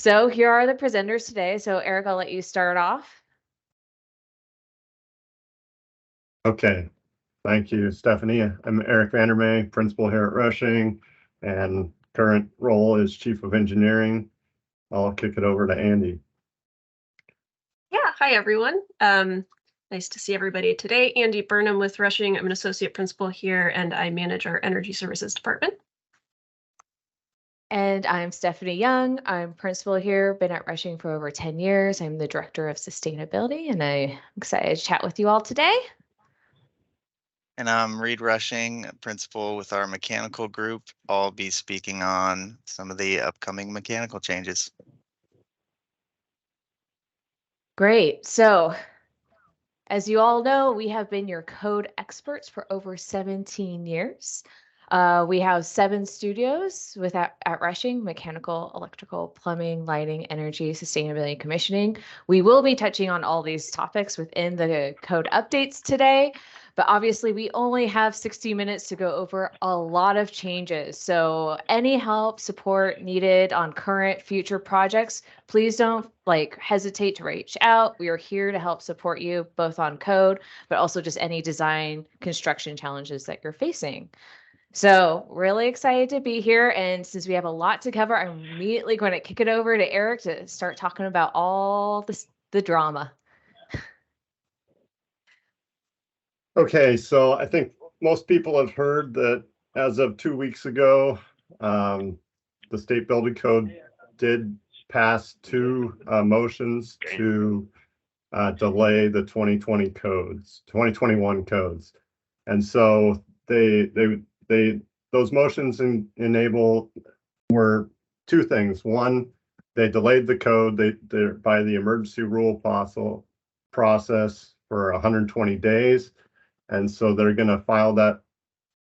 So here are the presenters today. So Eric, I'll let you start off. Okay, thank you, Stephanie. I'm Eric Vandermeer, principal here at Rushing, and current role is Chief of Engineering. I'll kick it over to Andy. Yeah, hi everyone. Nice to see everybody today. Andy Burnham with Rushing. I'm an associate principal here and I manage our energy services department. And I'm Stephanie Young. I'm principal here, been at Rushing for over 10 years. I'm the director of sustainability and I'm excited to chat with you all today. And I'm Reed Rushing, principal with our mechanical group. I'll be speaking on some of the upcoming mechanical changes. Great. So as you all know, we have been your code experts for over 17 years. We have 7 studios at Rushing: mechanical, electrical, plumbing, lighting, energy, sustainability, commissioning. We will be touching on all these topics within the code updates today, but obviously we only have 60 minutes to go over a lot of changes. So any help, support needed on current, future projects, please don't hesitate to reach out. We are here to help support you both on code, but also just any design construction challenges that you're facing. So really excited to be here. And since we have a lot to cover, I'm immediately going to kick it over to Eric to start talking about all the drama. Okay, so I think most people have heard that as of 2 weeks ago, the state building code did pass 2 motions to delay the 2021 codes. And so those motions were 2 things. One, they delayed the code by the emergency rule process for 120 days. And so they're going to file that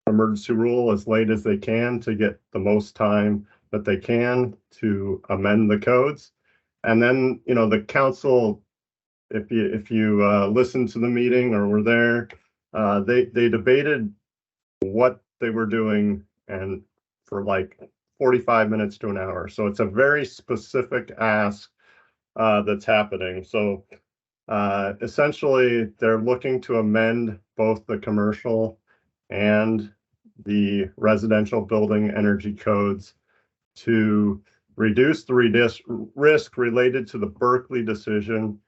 emergency rule as late as they can to get the most time that they can to amend the codes. And then, the council, if you listened to the meeting or were there, they debated what they were doing and for like 45 minutes to an hour. So it's a very specific ask that's happening. So essentially, they're looking to amend both the commercial and the residential building energy codes to reduce the risk related to the Berkeley decision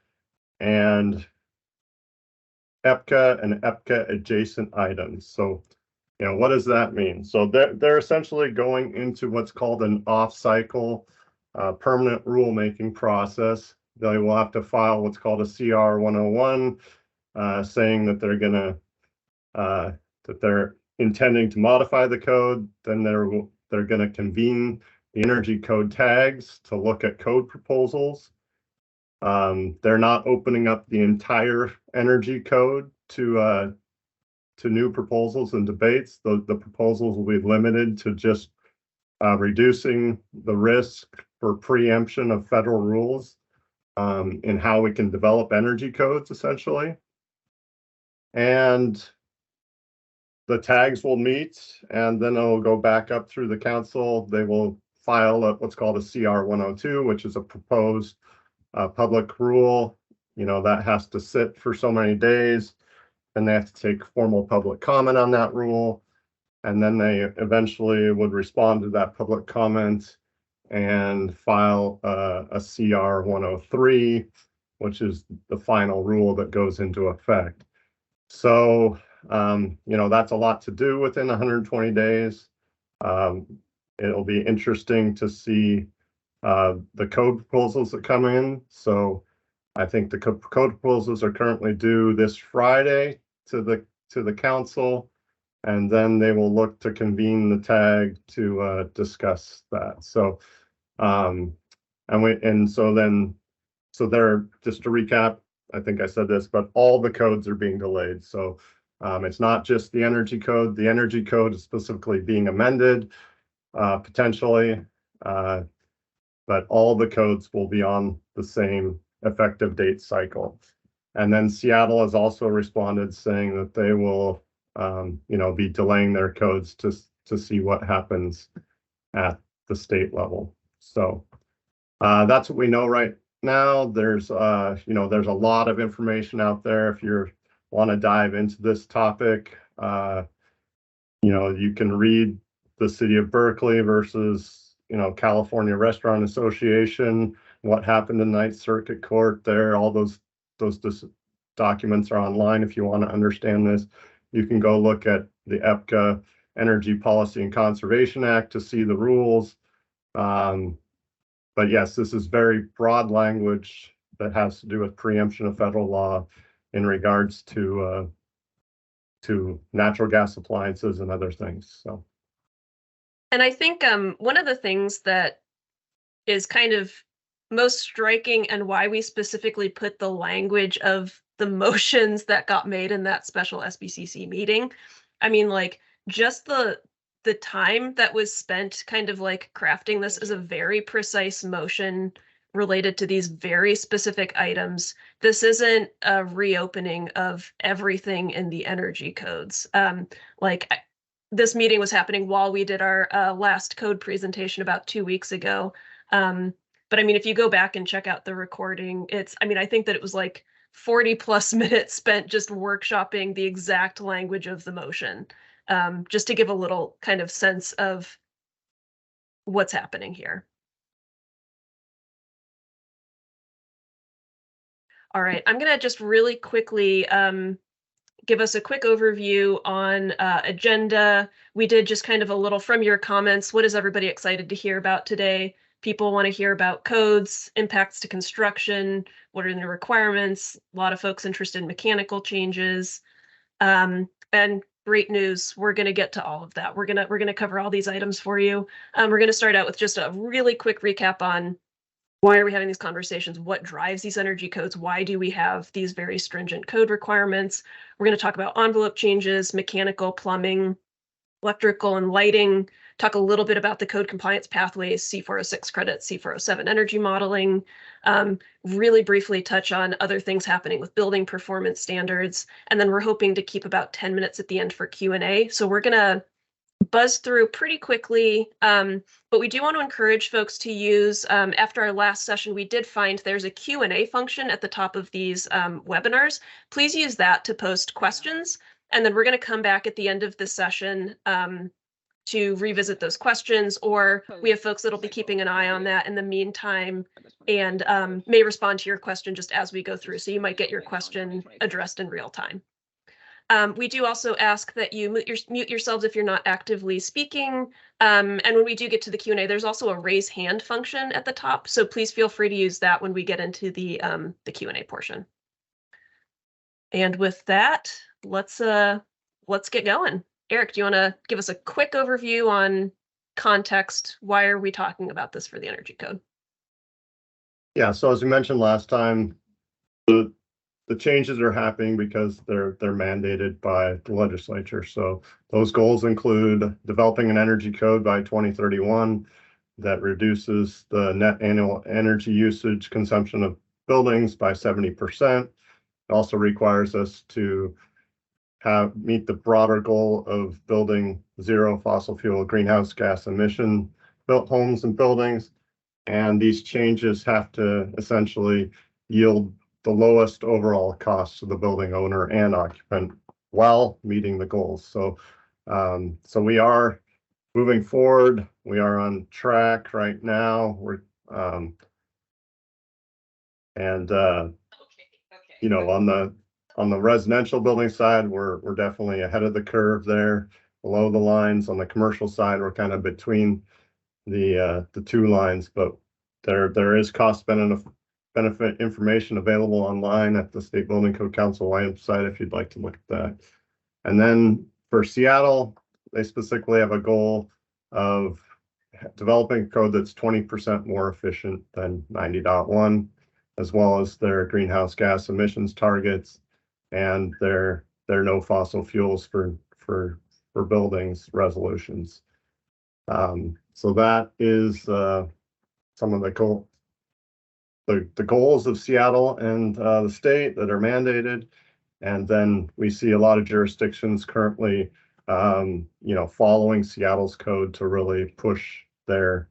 and EPCA and EPCA adjacent items. So, what does that mean? So they're essentially going into what's called an off-cycle permanent rulemaking process. They will have to file what's called a CR 101, saying that they're intending to modify the code. Then they're going to convene the energy code tags to look at code proposals. They're not opening up the entire energy code to new proposals and debates. The proposals will be limited to just reducing the risk for preemption of federal rules in how we can develop energy codes, essentially. And the tags will meet, and then it'll go back up through the council. They will file what's called a CR 102, which is a proposed public rule. That has to sit for so many days, and they have to take formal public comment on that rule. And then they eventually would respond to that public comment and file a CR 103, which is the final rule that goes into effect. So, that's a lot to do within 120 days. It'll be interesting to see the code proposals that come in. So I think the code proposals are currently due this Friday to the council, and then they will look to convene the tag to discuss that. So, so they're, just to recap, I think I said this, but all the codes are being delayed. So it's not just the energy code. The energy code is specifically being amended, potentially, but all the codes will be on the same effective date cycle. And then Seattle has also responded saying that they will, be delaying their codes to see what happens at the state level. So That's what we know right now. There's there's a lot of information out there. If you want to dive into this topic, you can read the City of Berkeley versus, California Restaurant Association, what happened in Ninth Circuit Court there. All those documents are online. If you want to understand this, you can go look at the EPCA Energy Policy and Conservation Act to see the rules. But yes, this is very broad language that has to do with preemption of federal law in regards to natural gas appliances and other things. So, and I think one of the things that is kind of most striking and why we specifically put the language of the motions that got made in that special SBCC meeting. I mean, like, just the time that was spent kind of like crafting this as a very precise motion related to these very specific items. This isn't a reopening of everything in the energy codes. This meeting was happening while we did our last code presentation about 2 weeks ago. But I mean, if you go back and check out the recording, I think that it was like 40 plus minutes spent just workshopping the exact language of the motion, just to give a little kind of sense of what's happening here. All right, I'm gonna just really quickly give us a quick overview on agenda. We did just kind of a little from your comments. What is everybody excited to hear about today? People want to hear about codes, impacts to construction, what are the requirements? A lot of folks interested in mechanical changes. And great news, we're going to get to all of that. We're gonna cover all these items for you. We're going to start out with just a really quick recap on why are we having these conversations? What drives these energy codes? Why do we have these very stringent code requirements? We're going to talk about envelope changes, mechanical, plumbing, electrical, and lighting. Talk a little bit about the code compliance pathways, C406 credits, C407 energy modeling. Really briefly touch on other things happening with building performance standards. And then we're hoping to keep about 10 minutes at the end for Q&A. So we're going to buzz through pretty quickly, but we do want to encourage folks to use, after our last session, we did find there's a Q&A function at the top of these webinars. Please use that to post questions, and then we're going to come back at the end of the session to revisit those questions, or we have folks that'll be keeping an eye on that in the meantime and may respond to your question just as we go through. So you might get your question addressed in real time. We do also ask that you mute yourselves if you're not actively speaking. And when we do get to the Q&A, there's also a raise hand function at the top. So please feel free to use that when we get into the Q&A portion. And with that, let's get going. Eric, do you want to give us a quick overview on context? Why are we talking about this for the energy code? Yeah, so as we mentioned last time, the changes are happening because they're mandated by the legislature. So those goals include developing an energy code by 2031 that reduces the net annual energy usage consumption of buildings by 70%. It also requires us to meet the broader goal of building zero fossil fuel greenhouse gas emission built homes and buildings. And these changes have to essentially yield the lowest overall cost to the building owner and occupant while meeting the goals. So, so we are moving forward. We are on track right now. We're on the residential building side, we're definitely ahead of the curve there, below the lines. On the commercial side, we're kind of between the two lines, but there is cost benefit information available online at the State Building Code Council website if you'd like to look at that. And then for Seattle, they specifically have a goal of developing a code that's 20% more efficient than 90.1, as well as their greenhouse gas emissions targets and their no fossil fuels for buildings resolutions. So that is some of the goals of Seattle and the state that are mandated. And then we see a lot of jurisdictions currently, following Seattle's code to really push their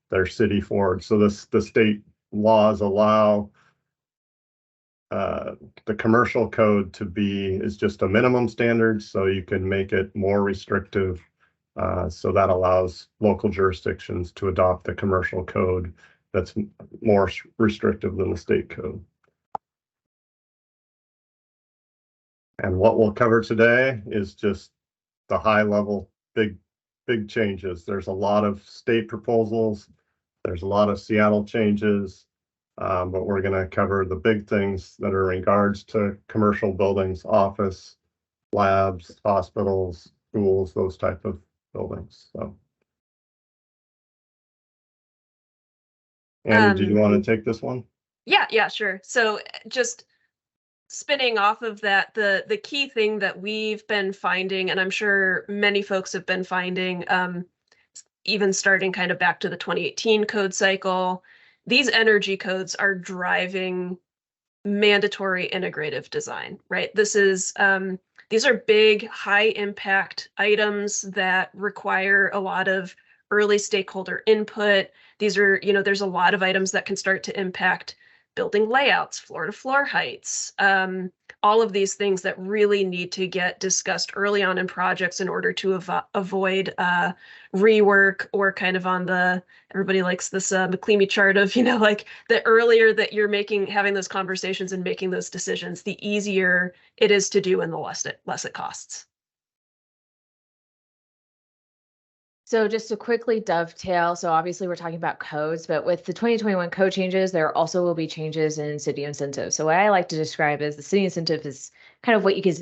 their city forward. So the state laws allow the commercial code to be is just a minimum standard, so you can make it more restrictive. So that allows local jurisdictions to adopt the commercial code that's more restrictive than the state code. And what we'll cover today is just the high level, big changes. There's a lot of state proposals. There's a lot of Seattle changes. But we're going to cover the big things that are in regards to commercial buildings, office, labs, hospitals, schools, those type of buildings. So, Andy, do you want to take this one? Yeah, sure. So just spinning off of that, the key thing that we've been finding, and I'm sure many folks have been finding, even starting kind of back to the 2018 code cycle, these energy codes are driving mandatory integrative design, right? This is these are big, high impact items that require a lot of early stakeholder input. These are, there's a lot of items that can start to impact building layouts, floor to floor heights, all of these things that really need to get discussed early on in projects in order to avoid rework, or kind of on the, everybody likes this McLeamy chart of, like the earlier that you're having those conversations and making those decisions, the easier it is to do and the less it costs. So just to quickly dovetail, so obviously we're talking about codes, but with the 2021 code changes, there also will be changes in city incentives. So what I like to describe as the city incentive is kind of what you can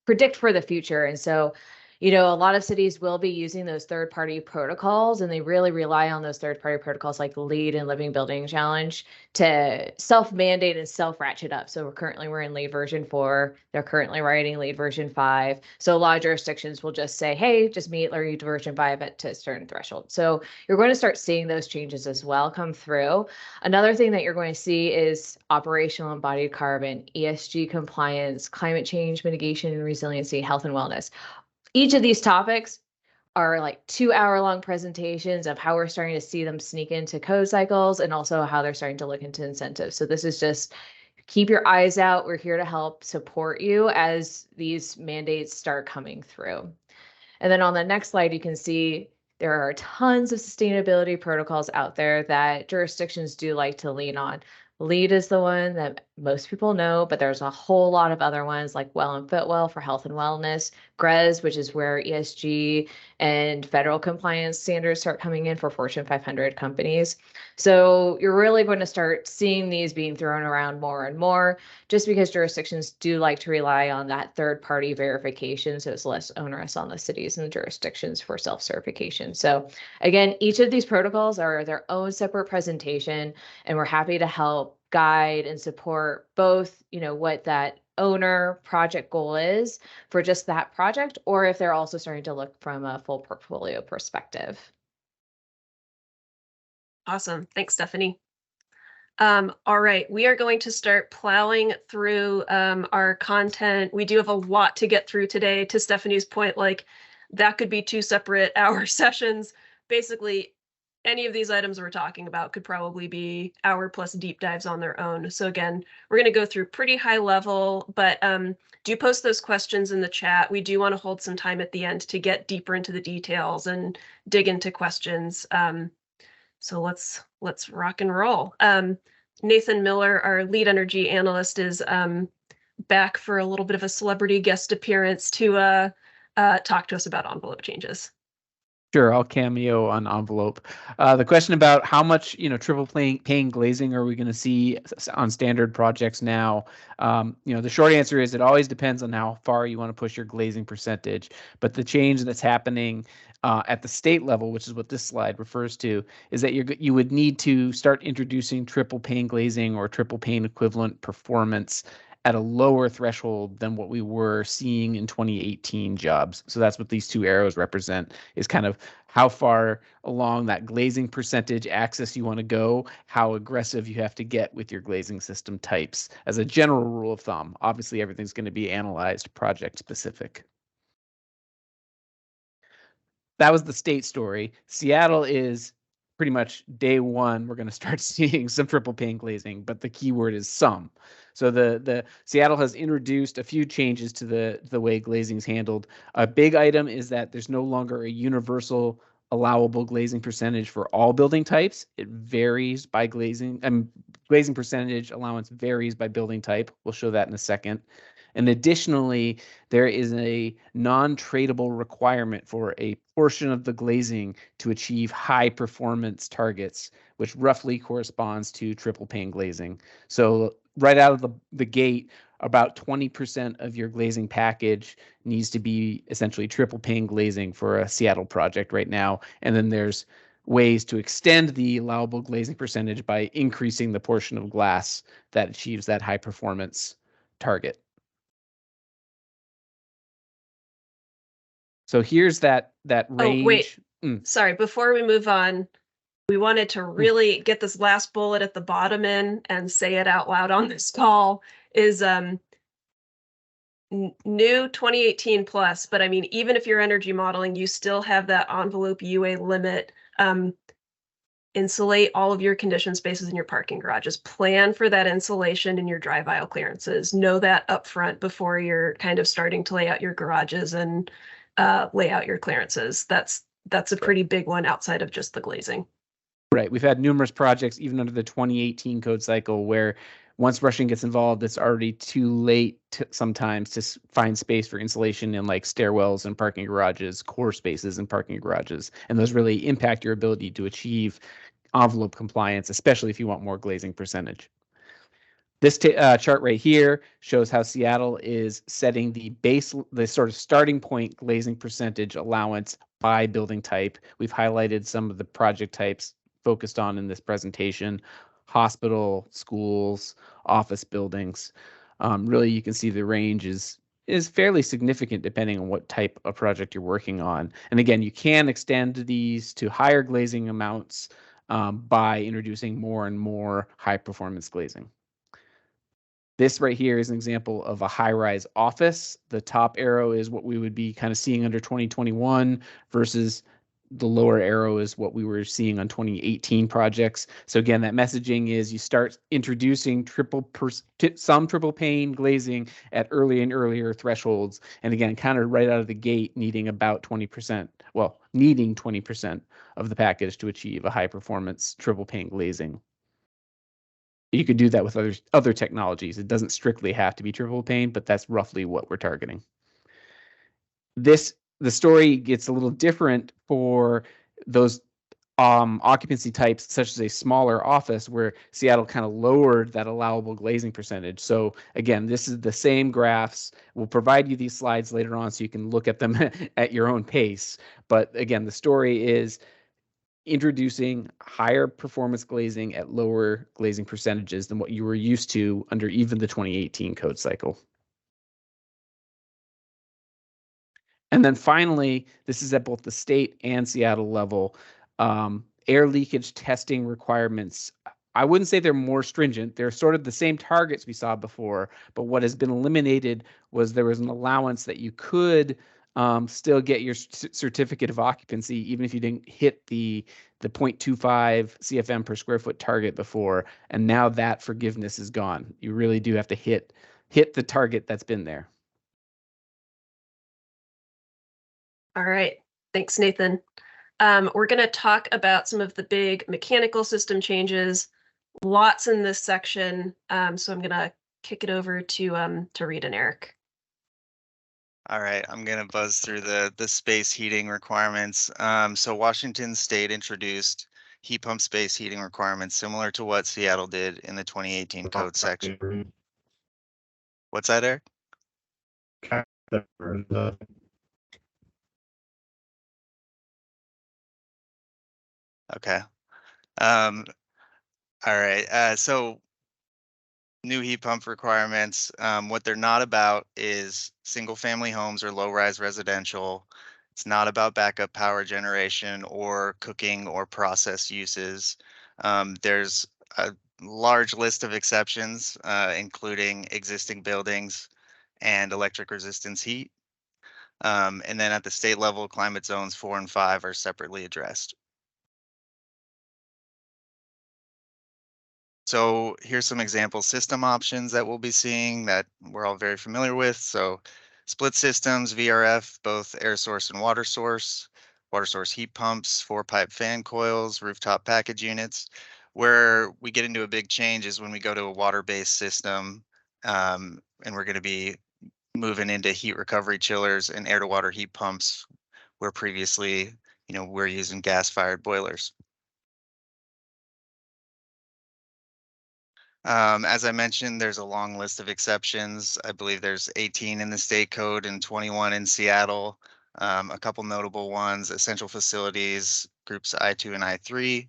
predict for the future. And so, a lot of cities will be using those third-party protocols, and they really rely on those third-party protocols like LEED and Living Building Challenge to self-mandate and self-ratchet up. So we're in LEED version 4. They're currently writing LEED version 5. So a lot of jurisdictions will just say, hey, just meet LEED version 5 at a certain threshold. So you're going to start seeing those changes as well come through. Another thing that you're going to see is operational embodied carbon, ESG compliance, climate change mitigation and resiliency, health and wellness. Each of these topics are like 2-hour-long presentations of how we're starting to see them sneak into code cycles, and also how they're starting to look into incentives. So this is just keep your eyes out. We're here to help support you as these mandates start coming through. And then on the next slide, you can see there are tons of sustainability protocols out there that jurisdictions do like to lean on. LEED is the one that most people know, but there's a whole lot of other ones like Well and Fitwell for health and wellness, GRES, which is where ESG and federal compliance standards start coming in for Fortune 500 companies. So you're really going to start seeing these being thrown around more and more, just because jurisdictions do like to rely on that third-party verification, so it's less onerous on the cities and the jurisdictions for self-certification. So again, each of these protocols are their own separate presentation, and we're happy to help guide and support both, what that owner project goal is for just that project, or if they're also starting to look from a full portfolio perspective. Awesome. Thanks, Stephanie. All right, we are going to start plowing through our content. We do have a lot to get through today. To Stephanie's point, like that could be 2 separate hour sessions. Basically, any of these items we're talking about could probably be hour-plus deep dives on their own. So again, we're going to go through pretty high level, but do post those questions in the chat. We do want to hold some time at the end to get deeper into the details and dig into questions. So let's rock and roll. Nathan Miller, our lead energy analyst, is back for a little bit of a celebrity guest appearance to talk to us about envelope changes. Sure, I'll cameo on envelope. The question about how much, triple pane glazing are we going to see on standard projects now? The short answer is it always depends on how far you want to push your glazing percentage. But the change that's happening at the state level, which is what this slide refers to, is that you would need to start introducing triple pane glazing or triple pane equivalent performance at a lower threshold than what we were seeing in 2018 jobs. So that's what these 2 arrows represent, is kind of how far along that glazing percentage axis you want to go, how aggressive you have to get with your glazing system types as a general rule of thumb. Obviously, everything's going to be analyzed project specific. That was the state story. Seattle is pretty much day one, we're going to start seeing some triple pane glazing, but the key word is some. So the Seattle has introduced a few changes to the way glazing is handled. A big item is that there's no longer a universal allowable glazing percentage for all building types. It varies by glazing. Glazing percentage allowance varies by building type. We'll show that in a second. And additionally, there is a non-tradable requirement for a portion of the glazing to achieve high performance targets, which roughly corresponds to triple pane glazing. So right out of the gate, about 20% of your glazing package needs to be essentially triple pane glazing for a Seattle project right now. And then there's ways to extend the allowable glazing percentage by increasing the portion of glass that achieves that high performance target. So here's that range. Oh, wait. Sorry, before we move on, we wanted to really get this last bullet at the bottom in and say it out loud on this call is new 2018 plus, but I mean, even if you're energy modeling, you still have that envelope UA limit. Insulate all of your conditioned spaces in your parking garages. Plan for that insulation in your drive aisle clearances. Know that upfront before you're kind of starting to lay out your garages and lay out your clearances. That's a pretty big one outside of just the glazing. Right. We've had numerous projects, even under the 2018 code cycle, where once Rushing gets involved, it's already too late sometimes to find space for insulation in like stairwells and parking garages, core spaces and parking garages. And those really impact your ability to achieve envelope compliance, especially if you want more glazing percentage. This chart right here shows how Seattle is setting the sort of starting point glazing percentage allowance by building type. We've highlighted some of the project types focused on in this presentation: hospital, schools, office buildings. Really, you can see the range is fairly significant depending on what type of project you're working on. And again, you can extend these to higher glazing amounts by introducing more and more high performance glazing. This right here is an example of a high-rise office. The top arrow is what we would be kind of seeing under 2021 versus the lower arrow is what we were seeing on 2018 projects. So again, that messaging is you start introducing some triple pane glazing at early and earlier thresholds. And again, kind of right out of the gate, needing about 20%, well, needing 20% of the package to achieve a high performance triple pane glazing. You could do that with other technologies. It doesn't strictly have to be triple pane, but that's roughly what we're targeting. The story gets a little different for those occupancy types, such as a smaller office, where Seattle kind of lowered that allowable glazing percentage. So again, this is the same graphs. We'll provide you these slides later on so you can look at them at your own pace. But again, the story is introducing higher performance glazing at lower glazing percentages than what you were used to under even the 2018 code cycle. And then finally, this is at both the state and Seattle level. Air leakage testing requirements, I wouldn't say they're more stringent. They're sort of the same targets we saw before, but what has been eliminated was there was an allowance that you could still get your certificate of occupancy even if you didn't hit the 0.25 CFM per square foot target before. And now that forgiveness is gone. You really do have to hit the target that's been there. All right. Thanks, Nathan. We're going to talk about some of the big mechanical system changes. Lots in this section. So I'm going to kick it over to Reed and Eric. All right, I'm gonna buzz through the space heating requirements. So Washington State introduced heat pump space heating requirements similar to what Seattle did in the 2018 code section. What's that, Eric? Okay. All right. So new heat pump requirements. What they're not about is single family homes or low rise residential. It's not about backup power generation or cooking or process uses. There's a large list of exceptions, including existing buildings and electric resistance heat. And then at the state level, climate zones 4 and 5 are separately addressed. So here's some example system options that we'll be seeing that we're all very familiar with. So split systems, VRF, both air source and water source heat pumps, 4-pipe fan coils, rooftop package units. Where we get into a big change is when we go to a water-based system, and we're going to be moving into heat recovery chillers and air to water heat pumps, where previously, we're using gas-fired boilers. As I mentioned, there's a long list of exceptions. I believe there's 18 in the state code and 21 in Seattle. A couple notable ones: essential facilities, groups I2 and I3.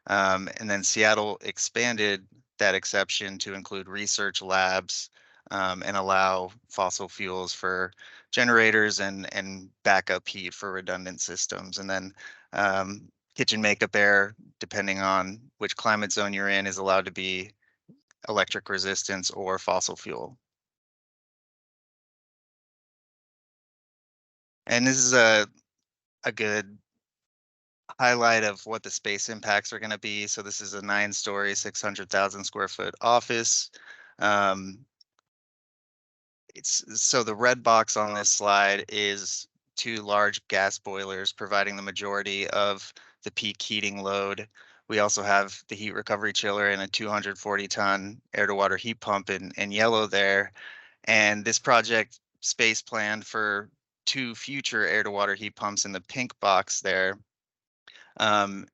And then Seattle expanded that exception to include research labs, and allow fossil fuels for generators and backup heat for redundant systems. And then kitchen makeup air, depending on which climate zone you're in, is allowed to be electric resistance or fossil fuel. And this is a good highlight of what the space impacts are going to be. So this is a 9-story, 600,000 square foot office. So the red box on this slide is 2 large gas boilers providing the majority of the peak heating load. We also have the heat recovery chiller and a 240-ton air-to-water heat pump in yellow there. And this project space planned for 2 future air-to-water heat pumps in the pink box there. And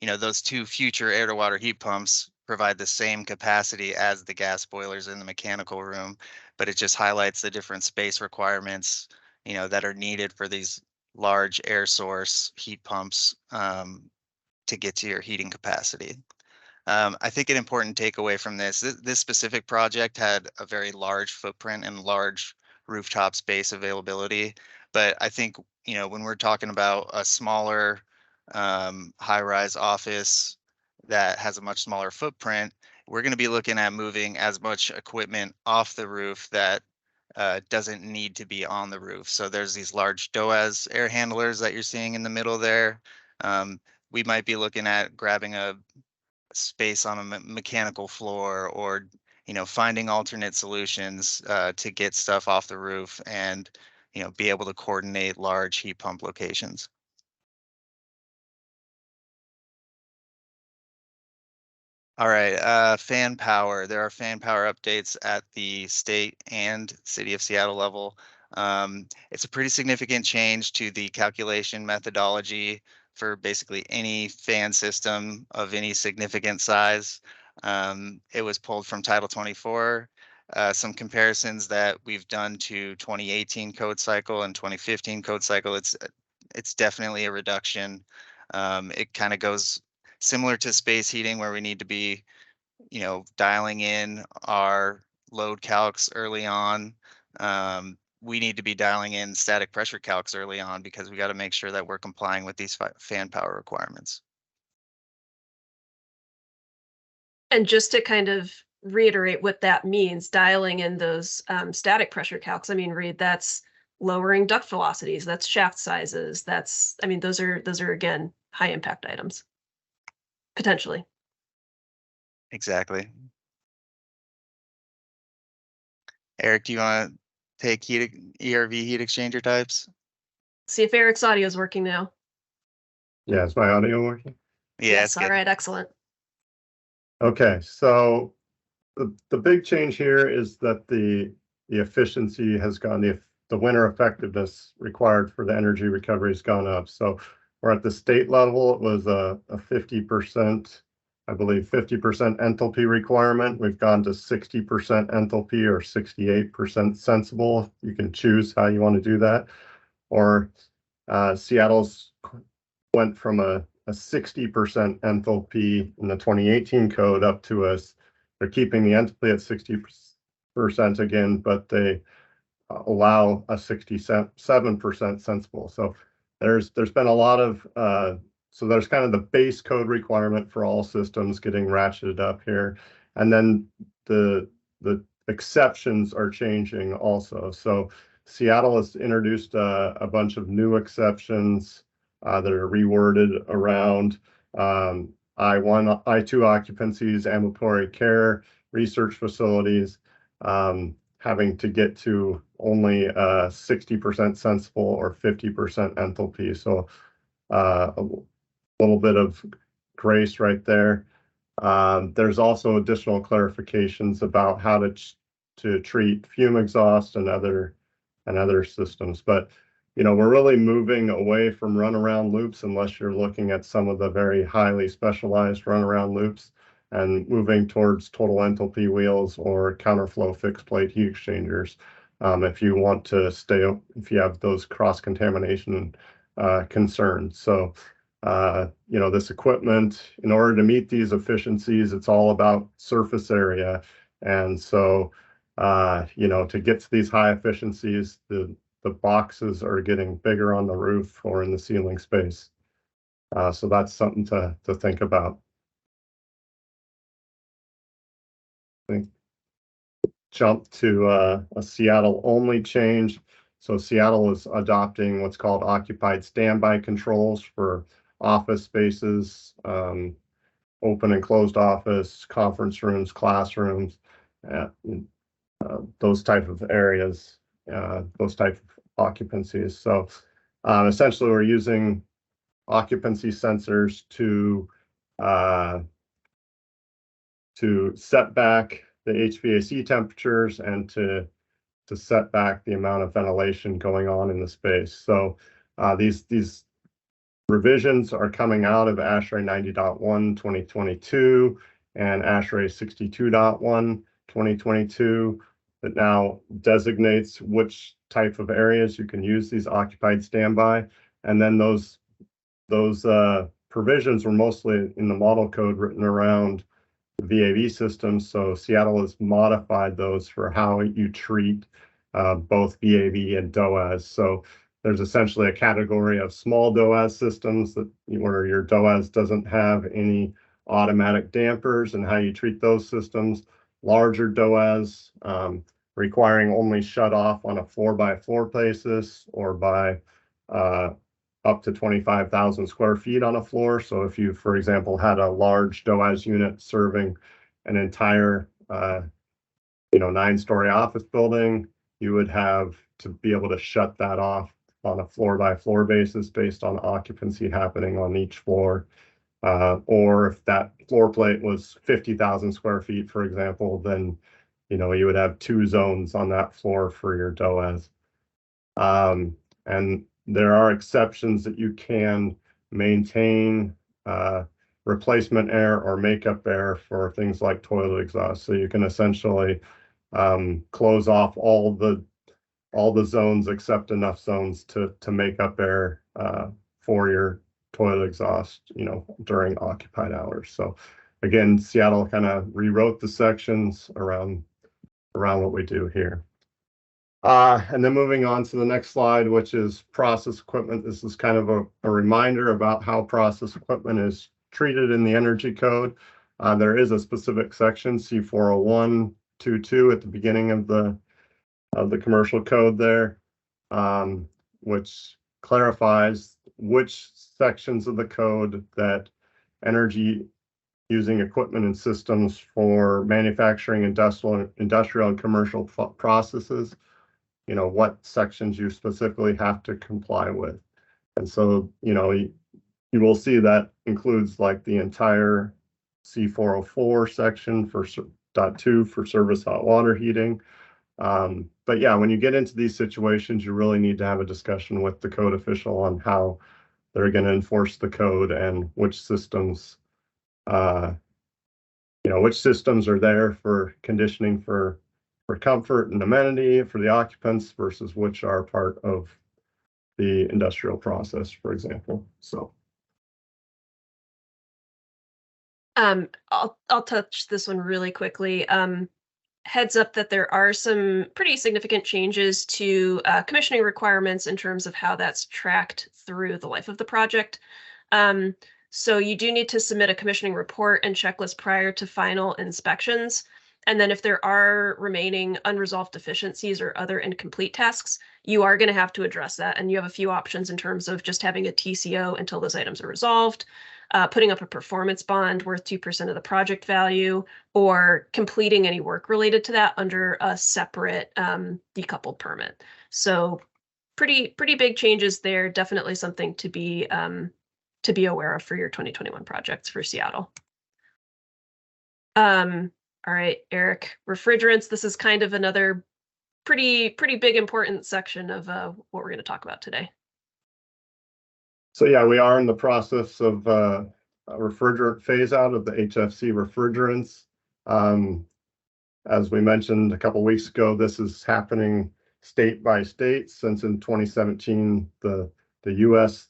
those 2 future air-to-water heat pumps provide the same capacity as the gas boilers in the mechanical room, but it just highlights the different space requirements, that are needed for these large air source heat pumps, to get to your heating capacity. I think an important takeaway from this specific project had a very large footprint and large rooftop space availability. But I think, when we're talking about a smaller high-rise office that has a much smaller footprint, we're going to be looking at moving as much equipment off the roof that doesn't need to be on the roof. So there's these large DOAS air handlers that you're seeing in the middle there. We might be looking at grabbing a space on a mechanical floor, or finding alternate solutions to get stuff off the roof and be able to coordinate large heat pump locations. All right, fan power. There are fan power updates at the state and city of Seattle level. It's a pretty significant change to the calculation methodology for basically any fan system of any significant size. It was pulled from Title 24. Some comparisons that we've done to 2018 code cycle and 2015 code cycle, it's definitely a reduction. It kind of goes similar to space heating, where we need to be, dialing in our load calcs early on. We need to be dialing in static pressure calcs early on, because we got to make sure that we're complying with these fan power requirements. And just to kind of reiterate what that means, dialing in those static pressure calcs, Reed, that's lowering duct velocities, that's shaft sizes, those are again, high impact items, potentially. Exactly. Eric, do you want to take ERV heat exchanger types? See if Eric's audio is working now. Yeah, is my audio working? Yeah, Yes, it's good. all right, excellent. Okay, so the big change here is that the efficiency has gone, the winter effectiveness required for the energy recovery has gone up. So we're at the state level, it was a 50%, I believe 50% enthalpy requirement. We've gone to 60% enthalpy or 68% sensible. You can choose how you want to do that. Or Seattle's went from a 60% enthalpy in the 2018 code up to they're keeping the enthalpy at 60% again, but they allow a 67% sensible. So there's been a lot of so there's kind of the base code requirement for all systems getting ratcheted up here, and then the exceptions are changing also. So Seattle has introduced a bunch of new exceptions that are reworded around I1, I2 occupancies, ambulatory care, research facilities, having to get to only 60% sensible or 50% enthalpy. So a little bit of grace right there. There's also additional clarifications about how to treat fume exhaust and other systems. But we're really moving away from runaround loops unless you're looking at some of the very highly specialized runaround loops, and moving towards total enthalpy wheels or counterflow fixed plate heat exchangers. If you want to if you have those cross-contamination concerns. So, this equipment, in order to meet these efficiencies, it's all about surface area. And so, to get to these high efficiencies, the boxes are getting bigger on the roof or in the ceiling space. So that's something to think about. Jump to a Seattle only change. So Seattle is adopting what's called occupied standby controls for office spaces, open and closed office, conference rooms, classrooms, those type of areas, those type of occupancies. So essentially we're using occupancy sensors to set back the HVAC temperatures and to set back the amount of ventilation going on in the space. So these revisions are coming out of ASHRAE 90.1 2022 and ASHRAE 62.1 2022 that now designates which type of areas you can use these occupied standby. And then those provisions were mostly in the model code written around the VAV systems. So Seattle has modified those for how you treat both VAV and DOAS. So there's essentially a category of small DOAS systems where your DOAS doesn't have any automatic dampers, and how you treat those systems. Larger DOAS requiring only shut off on a 4x4 basis or by up to 25,000 square feet on a floor. So if you, for example, had a large DOAS unit serving an entire 9-story office building, you would have to be able to shut that off on a floor-by-floor basis based on occupancy happening on each floor. Or if that floor plate was 50,000 square feet, for example, then you would have 2 zones on that floor for your DOAS. And there are exceptions that you can maintain replacement air or makeup air for things like toilet exhaust. So you can essentially close off all the zones except enough zones to make up air for your toilet exhaust, during occupied hours. So again, Seattle kind of rewrote the sections around what we do here. And then moving on to the next slide, which is process equipment. This is kind of a reminder about how process equipment is treated in the energy code. There is a specific section, C40122, at the beginning of the commercial code there, which clarifies which sections of the code that energy using equipment and systems for manufacturing, industrial and commercial processes, what sections you specifically have to comply with. And so, you will see that includes like the entire C404 section for .2 for service hot water heating. But yeah, when you get into these situations, you really need to have a discussion with the code official on how they're going to enforce the code and which systems, which systems are there for conditioning for comfort and amenity for the occupants versus which are part of the industrial process, for example. So. I'll touch this one really quickly. Heads up that there are some pretty significant changes to commissioning requirements in terms of how that's tracked through the life of the project. So you do need to submit a commissioning report and checklist prior to final inspections. And then if there are remaining unresolved deficiencies or other incomplete tasks, you are going to have to address that. And you have a few options in terms of just having a TCO until those items are resolved, putting up a performance bond worth 2% of the project value, or completing any work related to that under a separate decoupled permit. So pretty big changes there. Definitely something to be aware of for your 2021 projects for Seattle. All right, Eric, refrigerants. This is kind of another pretty big important section of what we're going to talk about today. So yeah, we are in the process of a refrigerant phase out of the HFC refrigerants. As we mentioned a couple weeks ago, this is happening state by state, since in 2017 the U.S.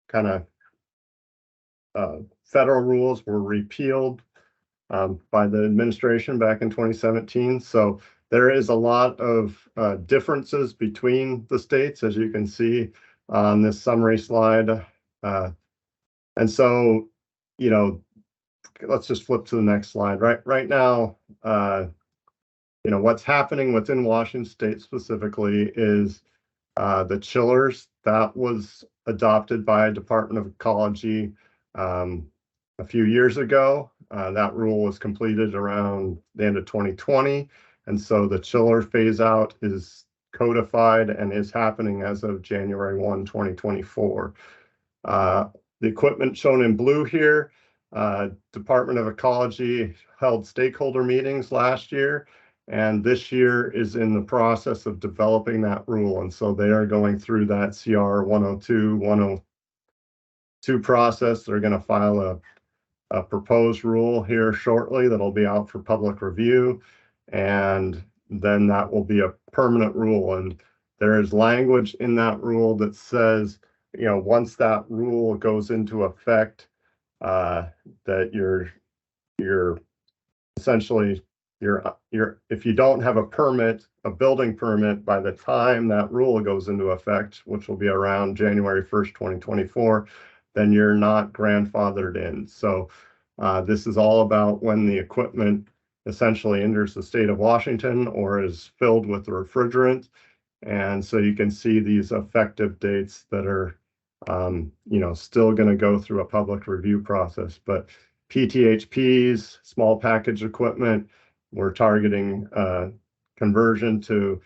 kind of federal rules were repealed by the administration back in 2017. So there is a lot of differences between the states, as you can see on this summary slide. And so, you know, let's just flip to the next slide. Right now, you know, what's happening within Washington State specifically is the chillers that was adopted by Department of Ecology a few years ago. That rule was completed around the end of 2020. And so the chiller phase out is codified and is happening as of January 1, 2024. The equipment shown in blue here, Department of Ecology held stakeholder meetings last year, and this year is in the process of developing that rule. And so they are going through that CR 102, 102 process. They're going to file a proposed rule here shortly that'll be out for public review, and then that will be a permanent rule. And there is language in that rule that says, you know, once that rule goes into effect, that you're essentially if you don't have a permit, a building permit, by the time that rule goes into effect, which will be around January 1st, 2024, then you're not grandfathered in. So this is all about when the equipment essentially enters the state of Washington or is filled with the refrigerant. And so you can see these effective dates that are, you know, still going to go through a public review process. But PTHPs, small package equipment, we're targeting conversion to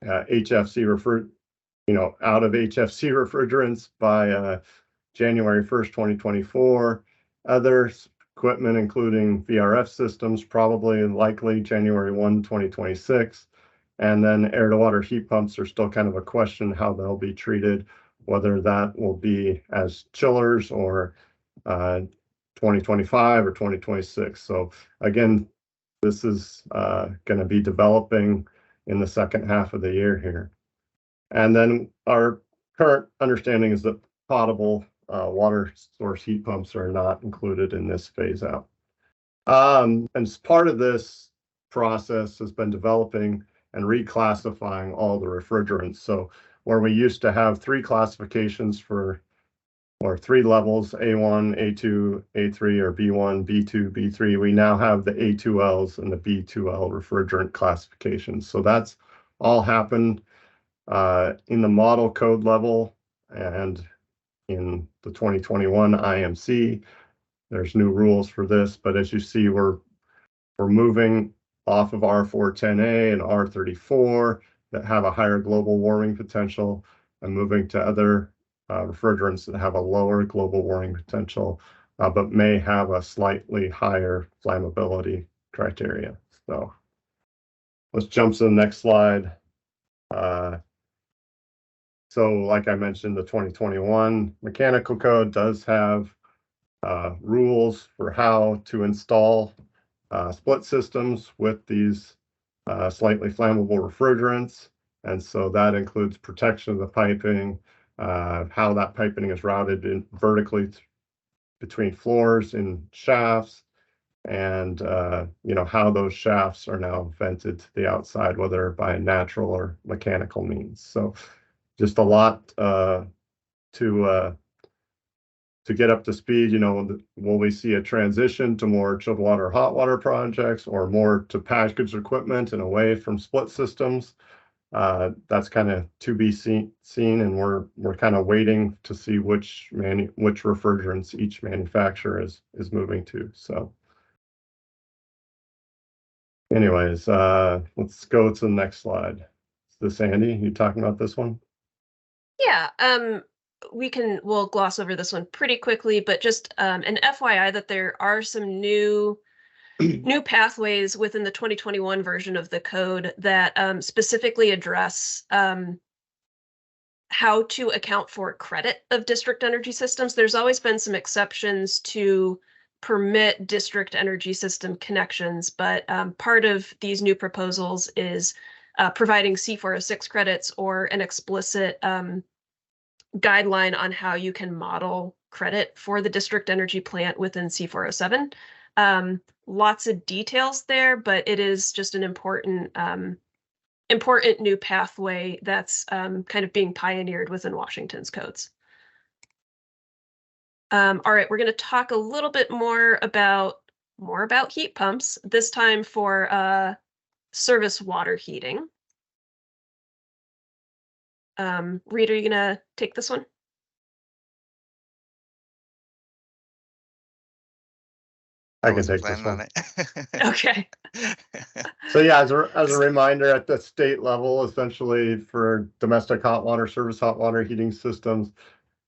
HFC out of HFC refrigerants by January 1st, 2024. Other equipment, including VRF systems, probably likely January 1, 2026. And then air to water heat pumps are still kind of a question how they'll be treated, whether that will be as chillers or 2025 or 2026. So again, this is going to be developing in the second half of the year here. And then our current understanding is that potable water source heat pumps are not included in this phase out. And as part of this process has been developing and reclassifying all the refrigerants. So where we used to have 3 classifications or 3 levels, A1, A2, A3, or B1, B2, B3, we now have the A2Ls and the B2L refrigerant classifications. So that's all happened in the model code level and in the 2021 IMC. There's new rules for this, but as you see, we're moving off of R410A and R34 that have a higher global warming potential and moving to other refrigerants that have a lower global warming potential, but may have a slightly higher flammability criteria. So let's jump to the next slide. So like I mentioned, the 2021 mechanical code does have rules for how to install split systems with these slightly flammable refrigerants. And so that includes protection of the piping, how that piping is routed vertically between floors and shafts, and you know, how those shafts are now vented to the outside, whether by natural or mechanical means. So just a lot to get up to speed. You know, will we see a transition to more chilled water, hot water projects, or more to packaged equipment and away from split systems? That's kind of to be seen, and we're kind of waiting to see which refrigerants each manufacturer is moving to. So, anyways, let's go to the next slide. Is this Andy? You talking about this one? Yeah, we'll gloss over this one pretty quickly, but just an FYI that there are some new pathways within the 2021 version of the code that specifically address how to account for credit of district energy systems. There's always been some exceptions to permit district energy system connections, but part of these new proposals is providing C406 credits or an explicit guideline on how you can model credit for the district energy plant within C407. Lots of details there, but it is just an important new pathway that's kind of being pioneered within Washington's codes. All right, we're going to talk a little bit more about heat pumps, this time for service water heating. Reed, are you going to take this one? I can take this one. Okay. So yeah, as a reminder, at the state level, essentially for domestic hot water, service hot water heating systems,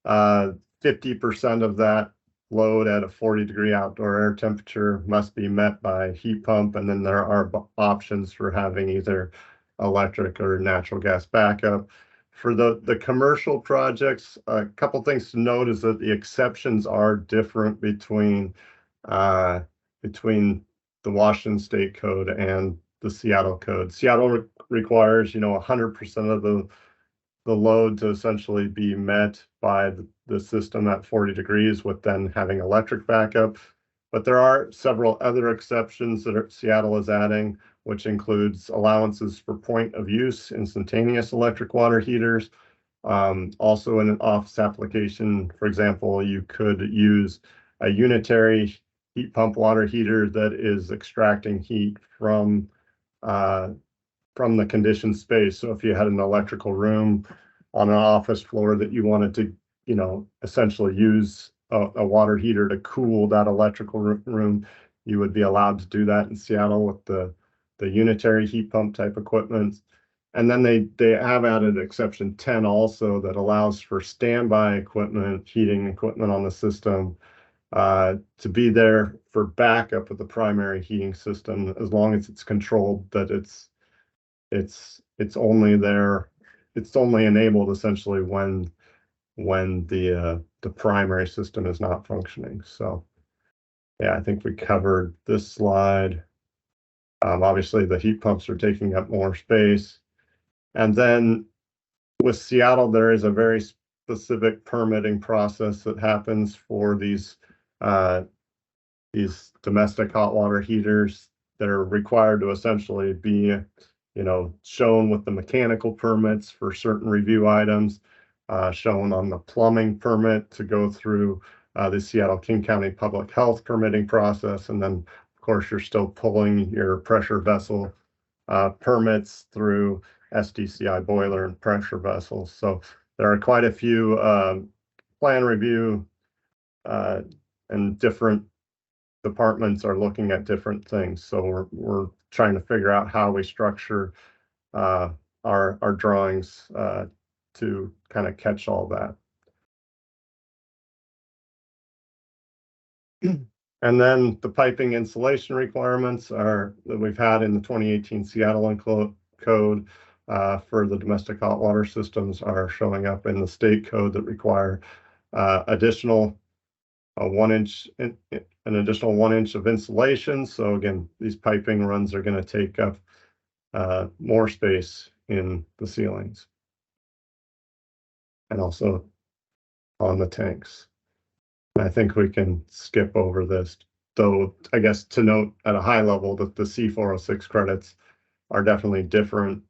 50% of that load at a 40-degree outdoor air temperature must be met by heat pump, and then there are options for having either electric or natural gas backup. For the commercial projects, a couple things to note is that the exceptions are different between the Washington State Code and the Seattle Code. Seattle requires, 100% of the load to essentially be met by the system at 40 degrees, with then having electric backup. But there are several other exceptions that Seattle is adding, which includes allowances for point of use instantaneous electric water heaters. Also in an office application, for example, you could use a unitary heat pump water heater that is extracting heat from the conditioned space. So if you had an electrical room on an office floor that you wanted to, essentially use a water heater to cool that electrical room, you would be allowed to do that in Seattle with the unitary heat pump type equipment. And then they have added exception 10 also that allows for standby equipment, heating equipment on the system, to be there for backup of the primary heating system, as long as it's controlled that it's only there, it's only enabled essentially when the primary system is not functioning. So yeah, I think we covered this slide. Obviously the heat pumps are taking up more space. And then with Seattle, there is a very specific permitting process that happens for these domestic hot water heaters that are required to essentially be, shown with the mechanical permits for certain review items, shown on the plumbing permit to go through the Seattle King County Public Health permitting process. And then, of course, you're still pulling your pressure vessel permits through SDCI boiler and pressure vessels. So there are quite a few plan review and different departments are looking at different things. So we're trying to figure out how we structure our drawings to kind of catch all that. And then the piping insulation requirements that we've had in the 2018 Seattle Code for the domestic hot water systems are showing up in the state code that require additional 1 inch, an additional 1 inch of insulation. So again, these piping runs are going to take up more space in the ceilings and also on the tanks. I think we can skip over this, though I guess to note at a high level that the C406 credits are definitely different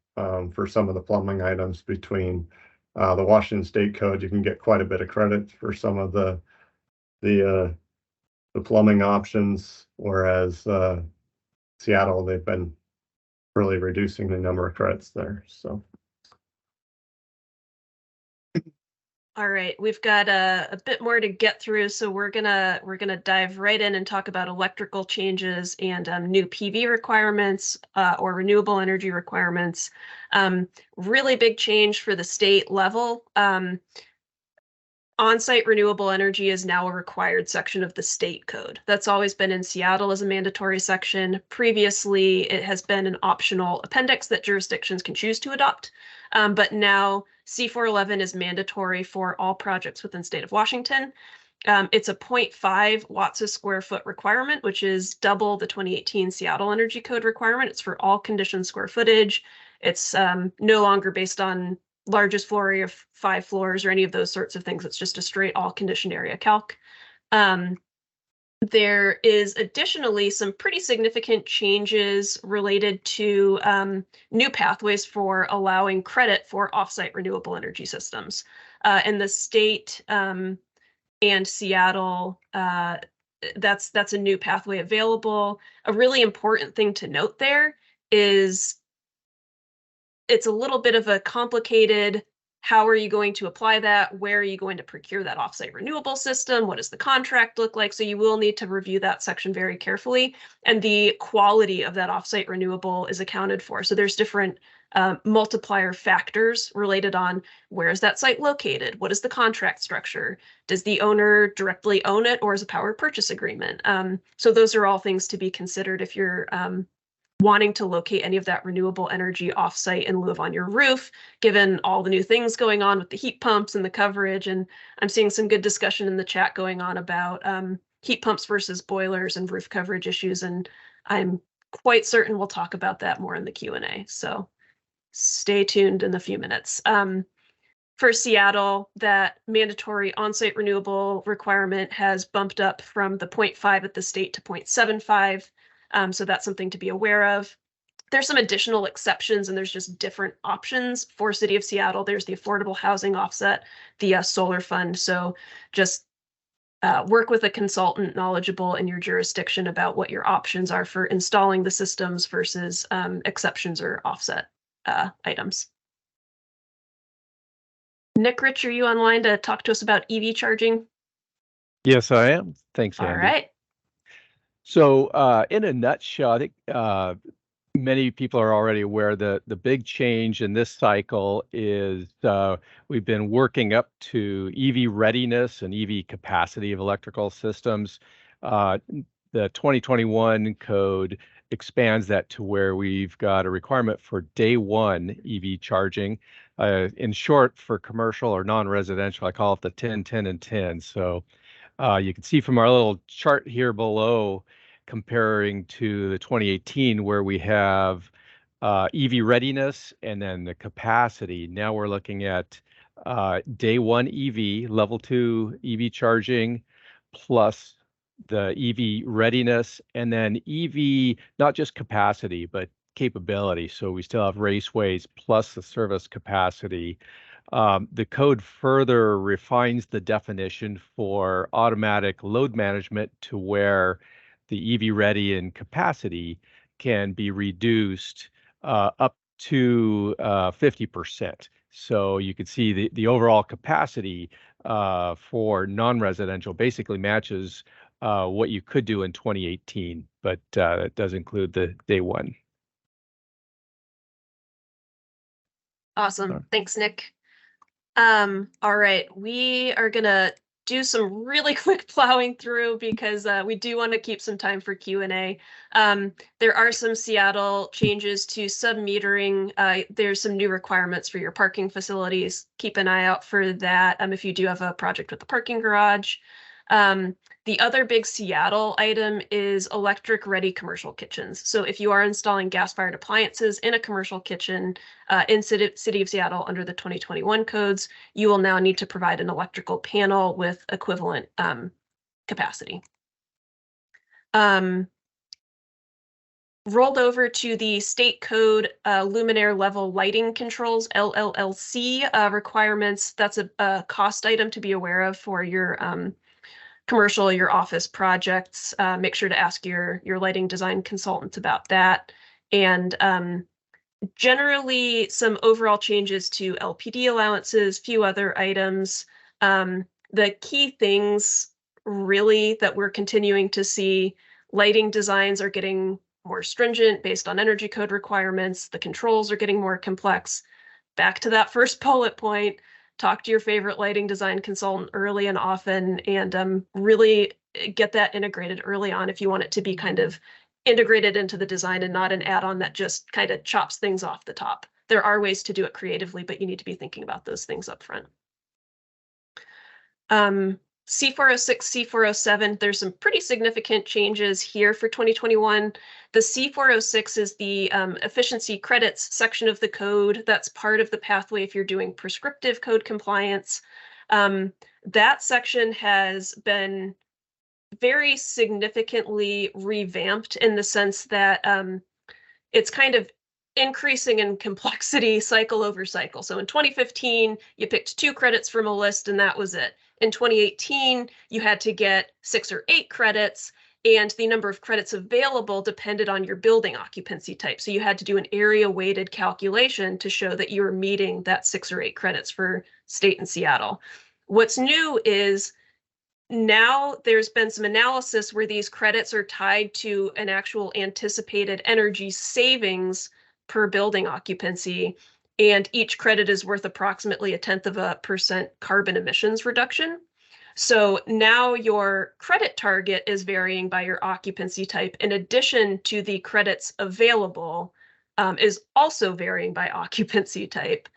for some of the plumbing items between the Washington State Code. You can get quite a bit of credit for some of the plumbing options, whereas Seattle, they've been really reducing the number of credits there. So All right, we've got a bit more to get through, so we're gonna dive right in and talk about electrical changes and new PV requirements or renewable energy requirements. Really big change for the state level. On-site renewable energy is now a required section of the state code. That's always been in Seattle as a mandatory section. Previously, it has been an optional appendix that jurisdictions can choose to adopt. But now C411 is mandatory for all projects within the state of Washington. It's a 0.5 watts a square foot requirement, which is double the 2018 Seattle Energy Code requirement. It's for all conditioned square footage. It's no longer based on largest floor area of 5 floors or any of those sorts of things. It's just a straight all conditioned area calc. There is additionally some pretty significant changes related to new pathways for allowing credit for offsite renewable energy systems. In the state and Seattle, that's a new pathway available. A really important thing to note there is it's a little bit of a complicated, how are you going to apply that? Where are you going to procure that offsite renewable system? What does the contract look like? So you will need to review that section very carefully. And the quality of that offsite renewable is accounted for. So there's different multiplier factors related on where is that site located? What is the contract structure? Does the owner directly own it or is a power purchase agreement? So those are all things to be considered if you're wanting to locate any of that renewable energy offsite in lieu of on your roof, given all the new things going on with the heat pumps and the coverage. And I'm seeing some good discussion in the chat going on about heat pumps versus boilers and roof coverage issues. And I'm quite certain we'll talk about that more in the Q&A. So stay tuned in a few minutes. For Seattle, that mandatory on-site renewable requirement has bumped up from the 0.5 at the state to 0.75. So that's something to be aware of. There's some additional exceptions and there's just different options for City of Seattle. There's the affordable housing offset, the solar fund. So just work with a consultant knowledgeable in your jurisdiction about what your options are for installing the systems versus exceptions or offset items. Nick Rich, are you online to talk to us about EV charging? Yes, I am. Thanks, Andy. All right. So in a nutshell, I think many people are already aware that the big change in this cycle is we've been working up to EV readiness and EV capacity of electrical systems. The 2021 code expands that to where we've got a requirement for day one EV charging. In short, for commercial or non-residential, I call it the 10, 10, and 10. So you can see from our little chart here below, comparing to the 2018, where we have EV readiness and then the capacity. Now we're looking at day one EV, level 2 EV charging, plus the EV readiness, and then EV, not just capacity, but capability. So we still have raceways plus the service capacity. The code further refines the definition for automatic load management to where the EV ready and capacity can be reduced up to 50%. So you can see the overall capacity for non-residential basically matches what you could do in 2018, but it does include the day one. Awesome. Thanks, Nick. All right, we are gonna do some really quick plowing through because we do want to keep some time for Q&A. There are some Seattle changes to sub-metering. There's some new requirements for your parking facilities. Keep an eye out for that if you do have a project with the parking garage. The other big Seattle item is electric ready commercial kitchens. So if you are installing gas-fired appliances in a commercial kitchen in City of Seattle under the 2021 codes, you will now need to provide an electrical panel with equivalent capacity. Rolled over to the state code luminaire level lighting controls, LLLC requirements. That's a cost item to be aware of for your commercial, your office projects. Make sure to ask your lighting design consultant about that. And generally some overall changes to LPD allowances, few other items. The key things really that we're continuing to see, lighting designs are getting more stringent based on energy code requirements. The controls are getting more complex. Back to that first bullet point, talk to your favorite lighting design consultant early and often, and really get that integrated early on if you want it to be kind of integrated into the design and not an add-on that just kind of chops things off the top. There are ways to do it creatively, but you need to be thinking about those things up front. C406, C407, there's some pretty significant changes here for 2021. The C406 is the efficiency credits section of the code. That's part of the pathway if you're doing prescriptive code compliance. That section has been very significantly revamped in the sense that it's kind of increasing in complexity cycle over cycle. So in 2015, you picked 2 credits from a list and that was it. In 2018, you had to get 6 or 8 credits, and the number of credits available depended on your building occupancy type. So you had to do an area weighted calculation to show that you were meeting that 6 or 8 credits for state and Seattle. What's new is now there's been some analysis where these credits are tied to an actual anticipated energy savings per building occupancy, and each credit is worth approximately 0.1% carbon emissions reduction. So now your credit target is varying by your occupancy type, in addition to the credits available is also varying by occupancy type.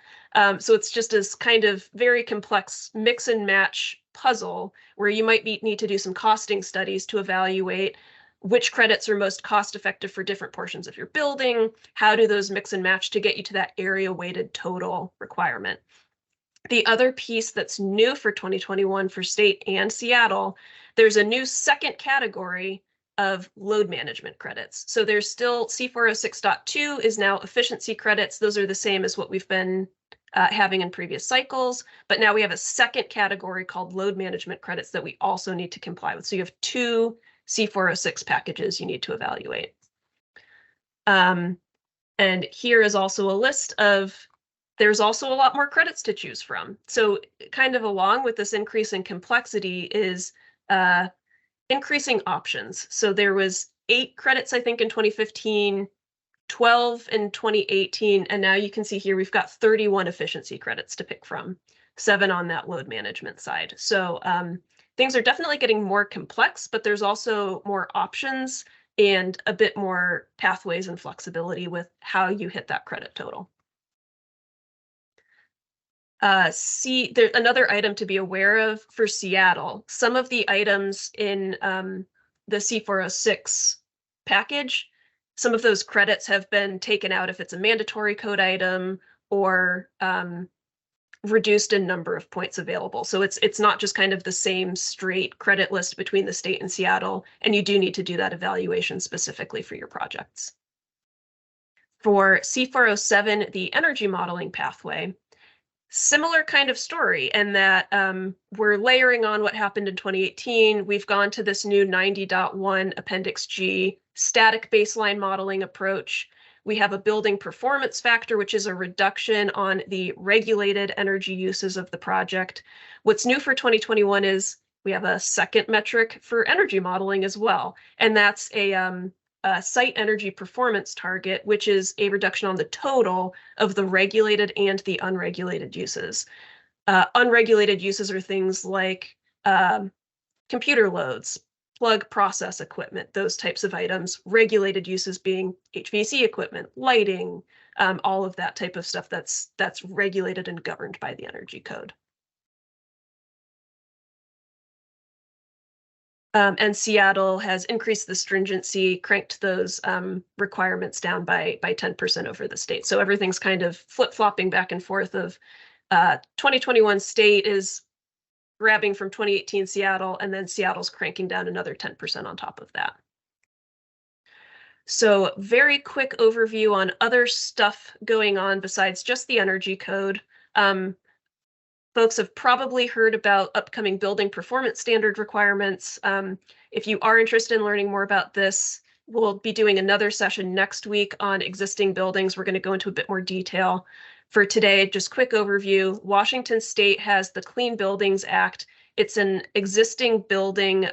So it's just this kind of very complex mix and match puzzle where you might need to do some costing studies to evaluate which credits are most cost effective for different portions of your building. How do those mix and match to get you to that area weighted total requirement? The other piece that's new for 2021 for state and Seattle, there's a new second category of load management credits. So there's still C406.2 is now efficiency credits. Those are the same as what we've been having in previous cycles, but now we have a second category called load management credits that we also need to comply with. So you have 2 C406 packages you need to evaluate. And here is also a list of, there's also a lot more credits to choose from. So kind of along with this increase in complexity is increasing options. So there was 8 credits, I think, in 2015, 12 in 2018, and now you can see here we've got 31 efficiency credits to pick from, 7 on that load management side. So things are definitely getting more complex, but there's also more options and a bit more pathways and flexibility with how you hit that credit total. There's another item to be aware of for Seattle. Some of the items in the C406 package, some of those credits have been taken out if it's a mandatory code item or reduced in number of points available. So it's not just kind of the same straight credit list between the state and Seattle, and you do need to do that evaluation specifically for your projects. For C407, the energy modeling pathway, similar kind of story in that we're layering on what happened in 2018. We've gone to this new 90.1 Appendix G static baseline modeling approach. We have a building performance factor, which is a reduction on the regulated energy uses of the project. What's new for 2021 is we have a second metric for energy modeling as well, and that's a site energy performance target, which is a reduction on the total of the regulated and the unregulated uses. Unregulated uses are things like computer loads, plug process equipment, those types of items. Regulated uses being HVAC equipment, lighting, all of that type of stuff that's regulated and governed by the energy code. And Seattle has increased the stringency, cranked those requirements down by 10% over the state. So everything's kind of flip-flopping back and forth of 2021 state is grabbing from 2018 Seattle, and then Seattle's cranking down another 10% on top of that. So very quick overview on other stuff going on besides just the energy code. Folks have probably heard about upcoming building performance standard requirements. If you are interested in learning more about this, we'll be doing another session next week on existing buildings. We're going to go into a bit more detail. for today, just quick overview. Washington State has the Clean Buildings Act. It's an existing building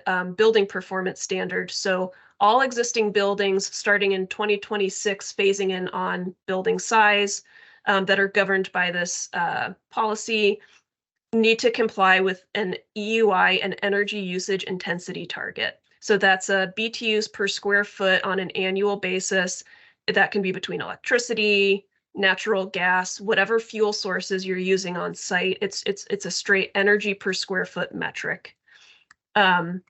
performance standard. So all existing buildings starting in 2026, phasing in on building size that are governed by this policy need to comply with an EUI, an energy usage intensity target. So that's a BTUs per square foot on an annual basis. That can be between electricity, natural gas, whatever fuel sources you're using on site. It's a straight energy per square foot metric. And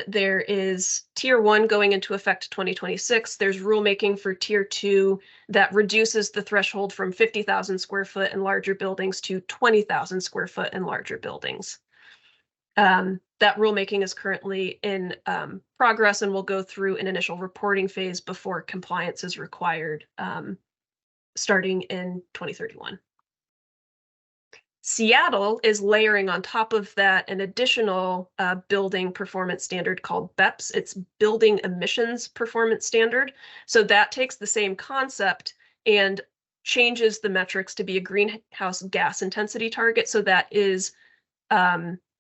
there is tier 1 going into effect 2026. There's rulemaking for tier 2 that reduces the threshold from 50,000 square foot and larger buildings to 20,000 square foot and larger buildings. That rulemaking is currently in progress and will go through an initial reporting phase before compliance is required starting in 2031. Seattle is layering on top of that an additional building performance standard called BEPS. It's Building Emissions Performance Standard. So that takes the same concept and changes the metrics to be a greenhouse gas intensity target. So that is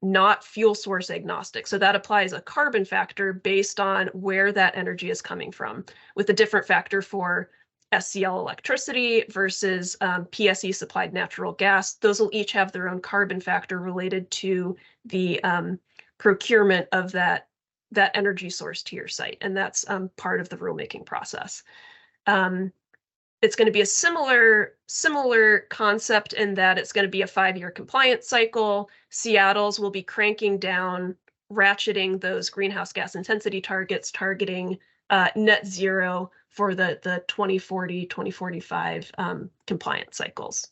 not fuel source agnostic. So that applies a carbon factor based on where that energy is coming from, with a different factor for SCL electricity versus PSE supplied natural gas. Those will each have their own carbon factor related to the procurement of that energy source to your site. And that's part of the rulemaking process. It's going to be a similar concept in that it's going to be a 5-year compliance cycle. Seattle's will be cranking down, ratcheting those greenhouse gas intensity targets, targeting net zero for the 2040, 2045 compliance cycles.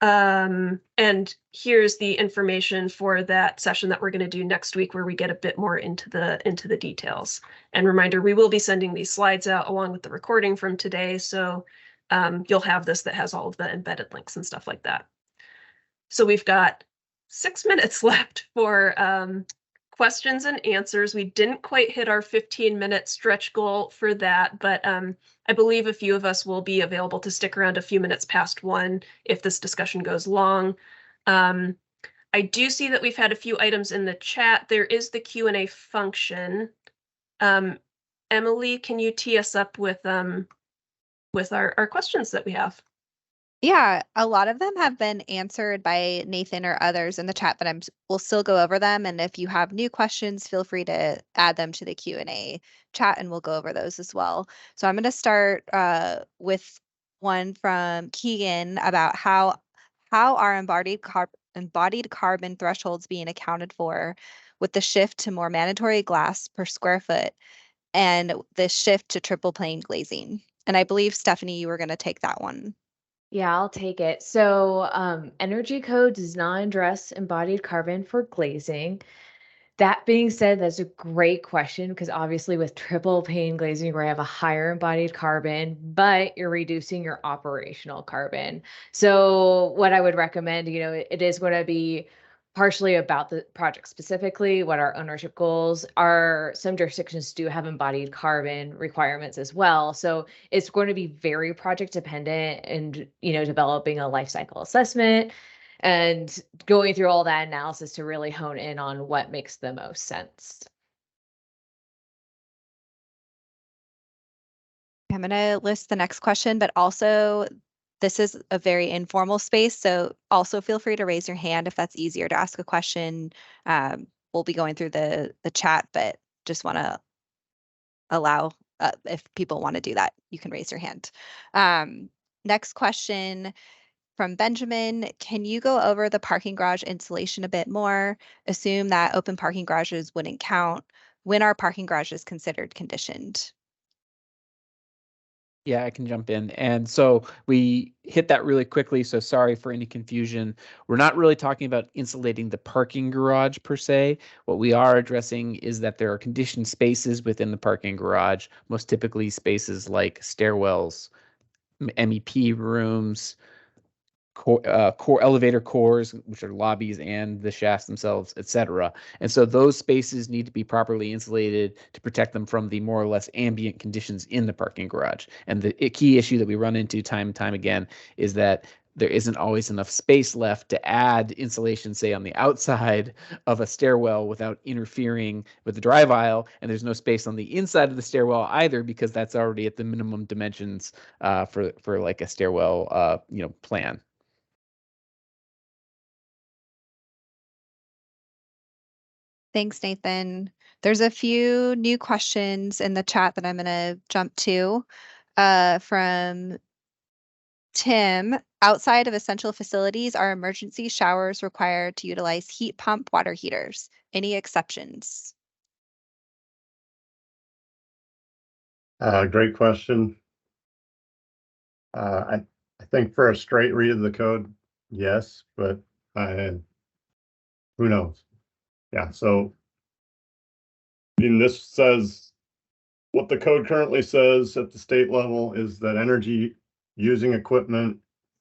And here's the information for that session that we're going to do next week, where we get a bit more into the details. And reminder, we will be sending these slides out along with the recording from today, so you'll have this that has all of the embedded links and stuff like that. So we've got 6 minutes left for questions and answers. We didn't quite hit our 15-minute stretch goal for that, but I believe a few of us will be available to stick around a few minutes past 1 if this discussion goes long. I do see that we've had a few items in the chat. There is the Q&A function. Emily, can you tee us up with our questions that we have? Yeah, a lot of them have been answered by Nathan or others in the chat, but we'll still go over them. And if you have new questions, feel free to add them to the Q&A chat, and we'll go over those as well. So I'm going to start with one from Keegan about how are embodied carbon thresholds being accounted for with the shift to more mandatory glass per square foot and the shift to triple pane glazing. And I believe, Stephanie, you were going to take that one. Yeah, I'll take it. So, Energy Code does not address embodied carbon for glazing. That being said, that's a great question, because obviously with triple pane glazing, where you have a higher embodied carbon, but you're reducing your operational carbon. So what I would recommend, it is going to be partially about the project specifically, what our ownership goals are. Some jurisdictions do have embodied carbon requirements as well. So it's going to be very project dependent, and, developing a life cycle assessment and going through all that analysis to really hone in on what makes the most sense. I'm going to list the next question, but also this is a very informal space, so also feel free to raise your hand if that's easier to ask a question. We'll be going through the chat, but just want to allow, if people want to do that, you can raise your hand. Next question from Benjamin. Can you go over the parking garage insulation a bit more? Assume that open parking garages wouldn't count. When are parking garages considered conditioned? Yeah, I can jump in. And so we hit that really quickly, so sorry for any confusion. We're not really talking about insulating the parking garage per se. What we are addressing is that there are conditioned spaces within the parking garage, most typically spaces like stairwells, MEP rooms, core elevator cores, which are lobbies and the shafts themselves, etc. And so those spaces need to be properly insulated to protect them from the more or less ambient conditions in the parking garage. And the key issue that we run into time and time again is that there isn't always enough space left to add insulation, say, on the outside of a stairwell without interfering with the drive aisle. And there's no space on the inside of the stairwell either, because that's already at the minimum dimensions for like a stairwell plan. Thanks, Nathan. There's a few new questions in the chat that I'm going to jump to from Tim. Outside of essential facilities, are emergency showers required to utilize heat pump water heaters? Any exceptions? Great question. I think for a straight read of the code, yes, but who knows? Yeah, so I mean, this says what the code currently says at the state level is that energy using equipment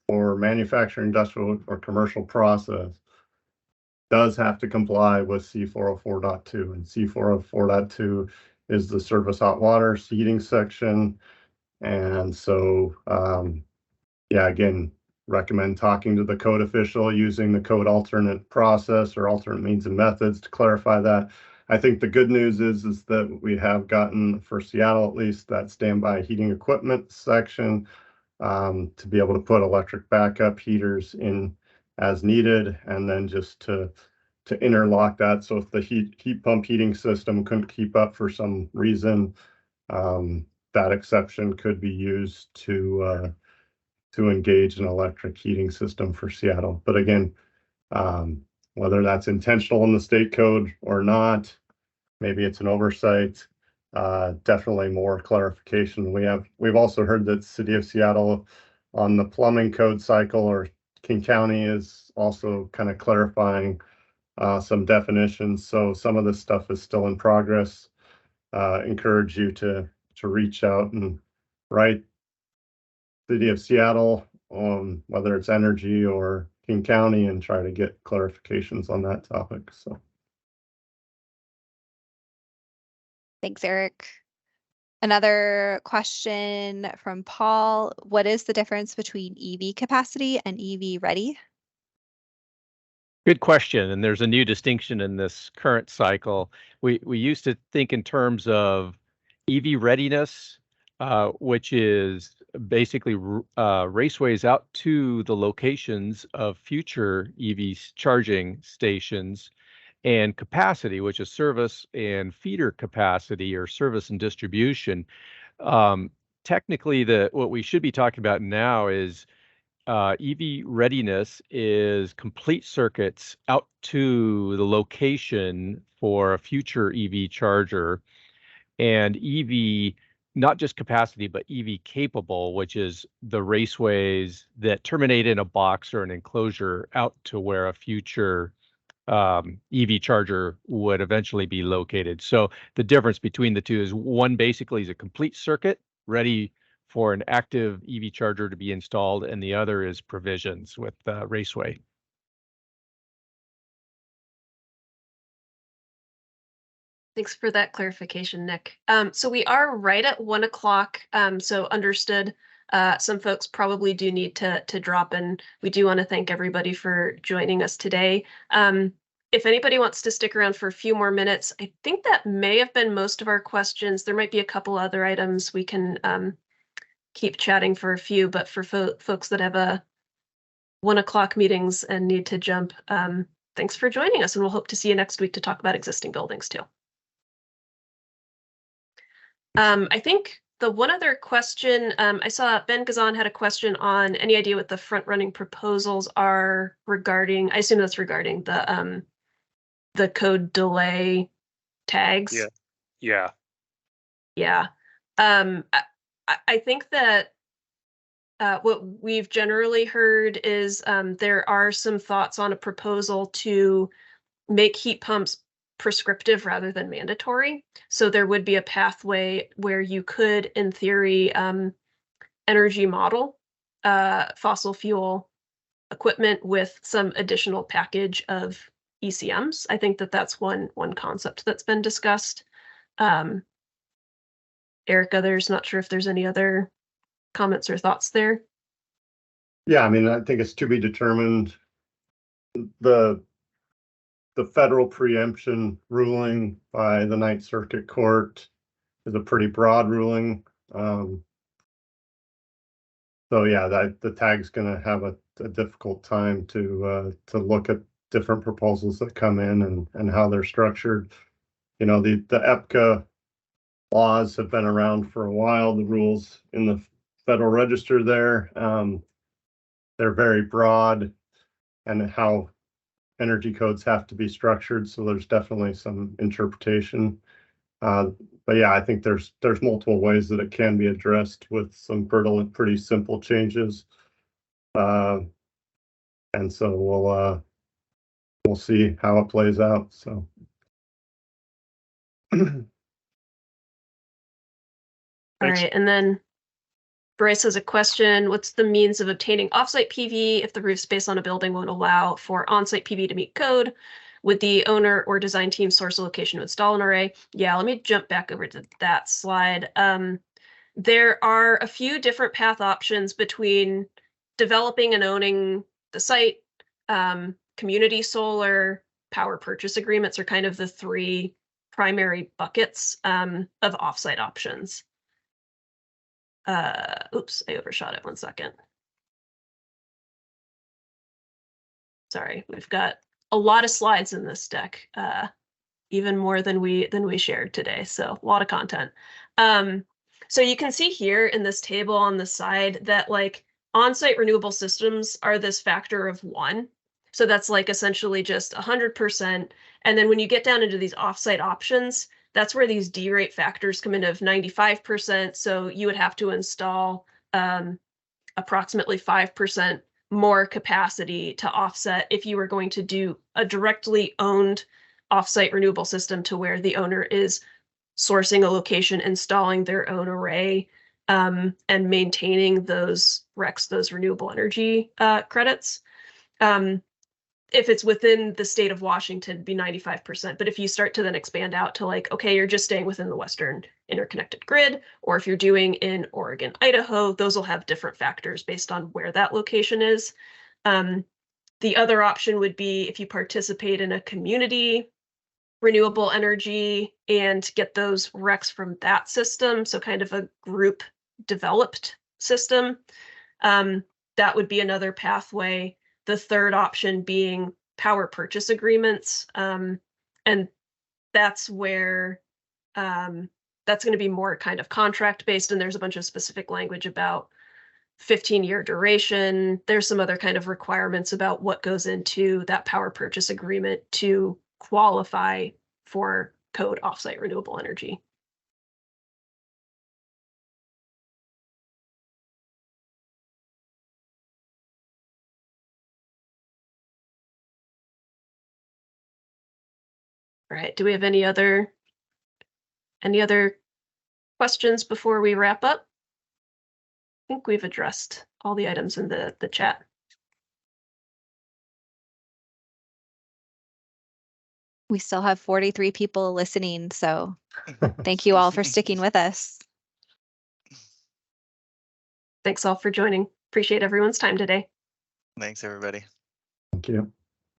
for manufacturing, industrial, or commercial process does have to comply with C404.2, and C404.2 is the surface hot water heating section. And so, yeah, again, recommend talking to the code official, using the code alternate process or alternate means and methods to clarify that. I think the good news is that we have gotten, for Seattle at least, that standby heating equipment section to be able to put electric backup heaters in as needed, and then just to interlock that. So if the heat pump heating system couldn't keep up for some reason, that exception could be used to engage an electric heating system for Seattle. But again, whether that's intentional in the state code or not, maybe it's an oversight. Definitely more clarification. We've also heard that City of Seattle on the plumbing code cycle, or King County, is also kind of clarifying some definitions. So some of this stuff is still in progress. Encourage you to reach out and write City of Seattle on whether it's energy or King County and try to get clarifications on that topic. So Thanks, Eric. Another question from Paul. What is the difference between EV capacity and EV ready? Good question. And there's a new distinction in this current cycle. We used to think in terms of EV readiness, which is basically raceways out to the locations of future EV charging stations, and capacity, which is service and feeder capacity, or service and distribution. Technically, what we should be talking about now is EV readiness is complete circuits out to the location for a future EV charger, and EV, not just capacity, but EV capable, which is the raceways that terminate in a box or an enclosure out to where a future EV charger would eventually be located. So the difference between the two is one basically is a complete circuit ready for an active EV charger to be installed, and the other is provisions with Raceway. Thanks for that clarification, Nick. So we are right at 1 o'clock. So understood. Some folks probably do need to drop in. We do want to thank everybody for joining us today. If anybody wants to stick around for a few more minutes, I think that may have been most of our questions. There might be a couple other items we can keep chatting for a few, but for folks that have a 1 o'clock meetings and need to jump, thanks for joining us, and we'll hope to see you next week to talk about existing buildings too. I think the one other question, I saw Ben Gazan had a question on any idea what the front running proposals are regarding, I assume that's regarding the code delay tags. Yeah. I think that what we've generally heard is there are some thoughts on a proposal to make heat pumps prescriptive rather than mandatory. So there would be a pathway where you could, in theory, energy model fossil fuel equipment with some additional package of ECMs. I think that that's one concept that's been discussed. Eric, others, not sure if there's any other comments or thoughts there. Yeah, I mean, I think it's to be determined. The federal preemption ruling by the Ninth Circuit Court is a pretty broad ruling. So yeah, the tag's going to have a difficult time to look at different proposals that come in and how they're structured. You know, the EPCA laws have been around for a while. The rules in the Federal Register there, they're very broad, and how energy codes have to be structured. So there's definitely some interpretation. But yeah, I think there's multiple ways that it can be addressed with some pretty simple changes. And so we'll see how it plays out. So. All right, and then Bryce has a question. What's the means of obtaining offsite PV if the roof space on a building won't allow for onsite PV to meet code? Would the owner or design team source a location to install an array? Yeah, let me jump back over to that slide. There are a few different path options between developing and owning the site. Community solar, power purchase agreements are kind of the three primary buckets of offsite options. Oops, I overshot it. 1 second. Sorry, we've got a lot of slides in this deck, even more than we shared today. So a lot of content. So you can see here in this table on the side that like on-site renewable systems are this factor of 1. So that's like essentially just 100%. And then when you get down into these offsite options, that's where these D-rate factors come in of 95%. So you would have to install approximately 5% more capacity to offset if you were going to do a directly owned offsite renewable system to where the owner is sourcing a location, installing their own array, and maintaining those RECs, those renewable energy credits. If it's within the state of Washington, it'd be 95%. But if you start to then expand out to like, okay, you're just staying within the Western interconnected grid, or if you're doing in Oregon, Idaho, those will have different factors based on where that location is. The other option would be if you participate in a community renewable energy and get those RECs from that system, so kind of a group developed system. That would be another pathway. The third option being power purchase agreements. And that's where that's going to be more kind of contract based, and there's a bunch of specific language about 15-year duration. There's some other kind of requirements about what goes into that power purchase agreement to qualify for code offsite renewable energy. All right, do we have any other questions before we wrap up? I think we've addressed all the items in the chat. We still have 43 people listening, so thank you all for sticking with us. Thanks all for joining. Appreciate everyone's time today. Thanks, everybody. Thank you.